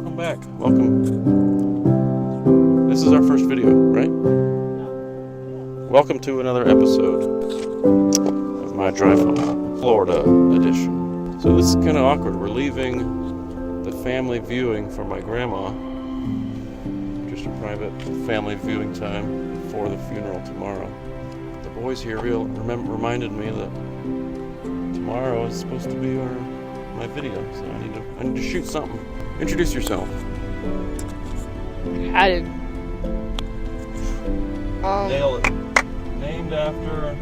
welcome back. Welcome. This is our first video, right? Welcome to another episode of my drive home, Florida edition. So this is kind of awkward. We're leaving the family viewing for my grandma. Just a private family viewing time before the funeral tomorrow. The boys here reminded me that tomorrow is supposed to be my video, so I need to shoot something. Introduce yourself. Added. Nail it. Named after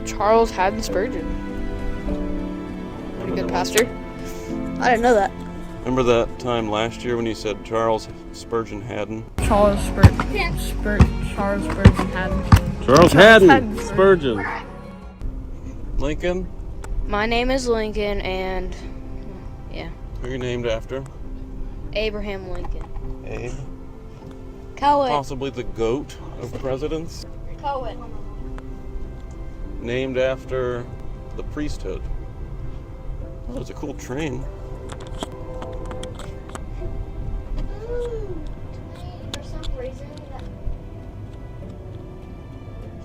Charles Haddon Spurgeon. Pretty good pastor. I didn't know that. Remember that time last year when you said Charles Spurgeon Haddon? Charles Spurgeon Haddon. Charles Haddon Spurgeon. Lincoln? My name is Lincoln, and yeah. Who are you named after? Abraham Lincoln. Abe? Cohen. Possibly the GOAT of presidents? Cohen. Named after the priesthood. Oh, it's a cool train.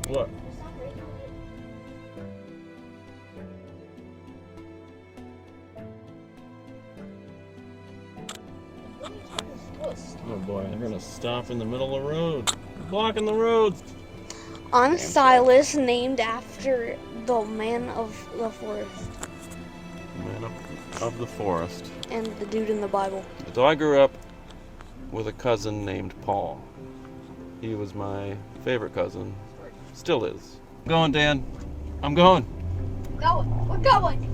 What? Oh boy, they're gonna stop in the middle of the road. Blocking the road. I'm Silas, named after the man of the forest. Man of the forest. And the dude in the Bible. So I grew up with a cousin named Paul. He was my favorite cousin. Still is. I'm going, Dan. I'm going. We're going.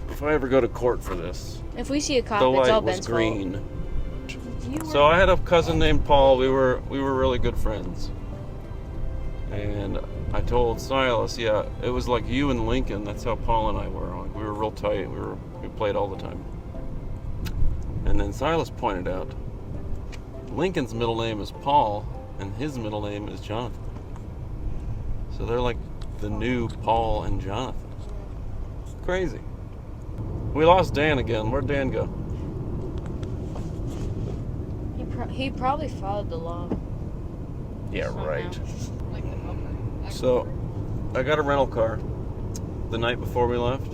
If I ever go to court for this, If we see a cop, the it's all light was Ben's green. fault. So I had a cousin named Paul. We were really good friends. And I told Silas, yeah, it was like you and Lincoln. That's how Paul and I were. Like, we were real tight. We played all the time. And then Silas pointed out, Lincoln's middle name is Paul, and his middle name is Jonathan. So they're like the new Paul and Jonathan. Crazy. We lost Dan again. Where'd Dan go? He probably followed the law. Yeah, Somehow. right. So, I got a rental car the night before we left,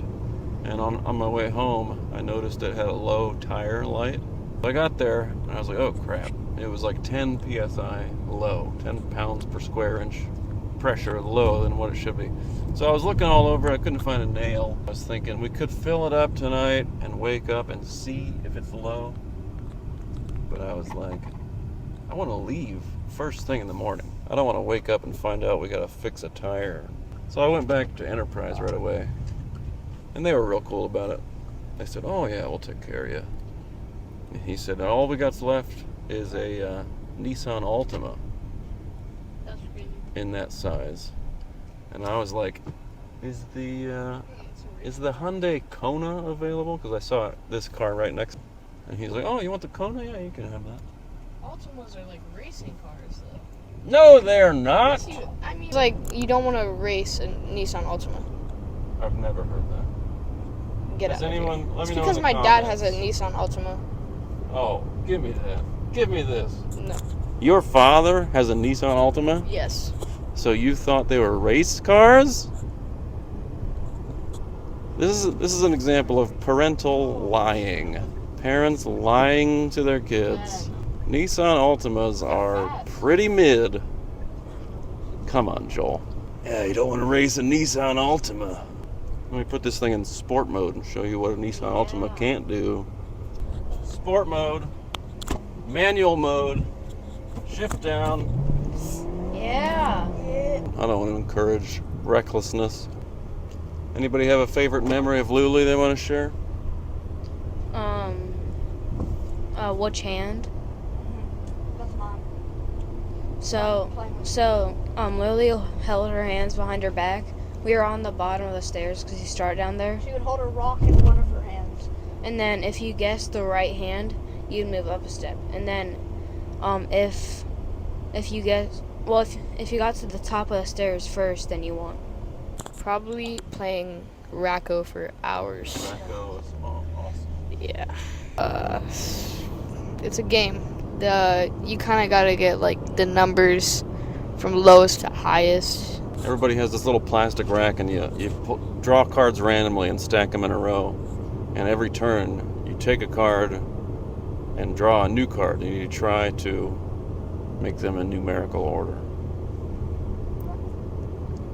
and on my way home, I noticed it had a low tire light. So I got there, and I was like, oh crap. It was like 10 psi low, 10 pounds per square inch pressure lower than what it should be. So I was looking all over, I couldn't find a nail. I was thinking we could fill it up tonight and wake up and see if it's low. But I was like, I want to leave first thing in the morning. I don't want to wake up and find out we got to fix a tire. So I went back to Enterprise right away. And they were real cool about it. They said, oh yeah, we'll take care of you. And he said, all we got left is a Nissan Altima in that size. And I was like, is the Hyundai Kona available? Because I saw this car right next. And he's like, oh, you want the Kona? Yeah, you can have that. Ultimas are like racing cars, though. No, they're not. It's like you don't want to race a Nissan Altima. I've never heard that. Get Does out anyone? of here. Let It's me know because in the my dad has a comments. Nissan Altima. Oh, give me that. Give me this. No. Your father has a Nissan Altima? Yes. So you thought they were race cars? This is an example of parental lying. Parents lying to their kids. Nissan Altimas are pretty mid. Come on, Joel. Yeah, you don't want to race a Nissan Altima. Let me put this thing in sport mode and show you what a Nissan Altima can't do. Sport mode, manual mode, shift down. Yeah. I don't want to encourage recklessness. Anybody have a favorite memory of Lulee they want to share? Which hand? That's mine. So, Lulee held her hands behind her back. We were on the bottom of the stairs because you start down there. She would hold a rock in one of her hands. And then if you guessed the right hand, you'd move up a step. And then, if you got to the top of the stairs first, then you won. Probably playing Racco for hours. Racco is awesome. Yeah. It's a game. You kind of gotta get like the numbers from lowest to highest. Everybody has this little plastic rack, and you draw cards randomly and stack them in a row. And every turn, you take a card and draw a new card, and you try to make them in numerical order.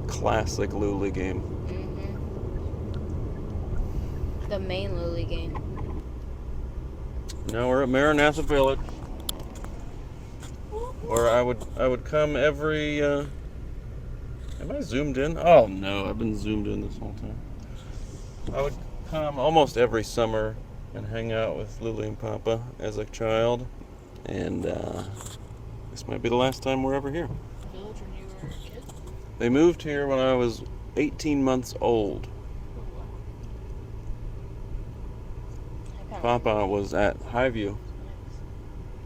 Classic Lulee game. The main Lulee game. Now we're at Maranatha Village, where I would come every. Am I zoomed in? Oh no, I've been zoomed in this whole time. I would come almost every summer and hang out with Lulee and Papa as a child, and this might be the last time we're ever here. Village when you were a kid? They moved here when I was 18 months old. Papa was at Highview,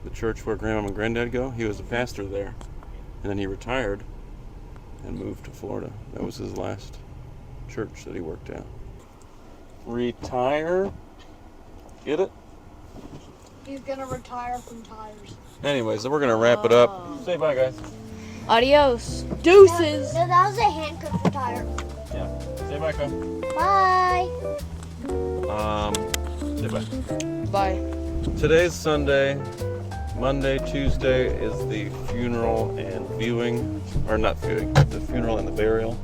the church where Grandma and Granddad go. He was a pastor there, and then he retired and moved to Florida. That was his last church that he worked at. Retire? Get it? He's gonna retire from tires. Anyways, so we're gonna wrap it up. Say bye, guys. Adios. Deuces! No, that was a hand-cooked retire. Yeah. Say bye, Kyle. Bye. Say bye. Bye. Today's Sunday. Monday, Tuesday is the funeral and viewing, or not viewing, the funeral and the burial.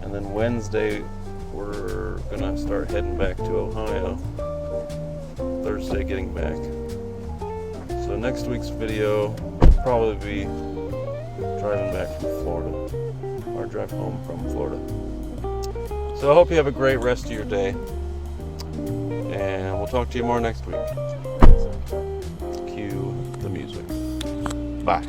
And then Wednesday, we're gonna start heading back to Ohio. Thursday, getting back. So next week's video will probably be driving back from Florida, or drive home from Florida. So I hope you have a great rest of your day, and we'll talk to you more next week. Cue the music. Bye.